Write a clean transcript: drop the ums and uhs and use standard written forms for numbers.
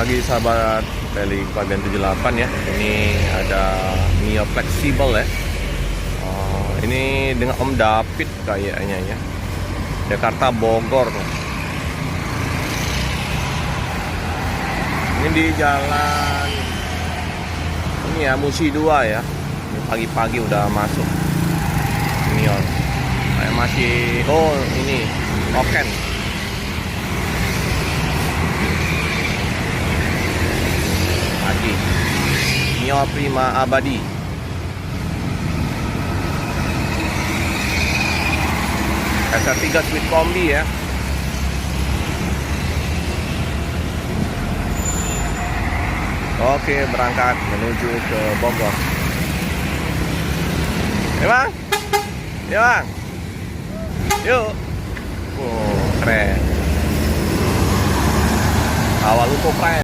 pagi sahabat Teli bagian 78 ya. Ini ada Mio fleksibel ya. Ini dengan Om David kayaknya ya. Jakarta Bogor. Ini di jalan ini ya, Musi 2 ya. Ini pagi-pagi udah masuk Mio. Kayak masih ini Oken. Pagi Mio Prima Abadi. SR3 Sweet Kombi ya. Oke, berangkat menuju ke Bogor. Ya bang, ya bang, yuk. Keren. Awal lupa keren.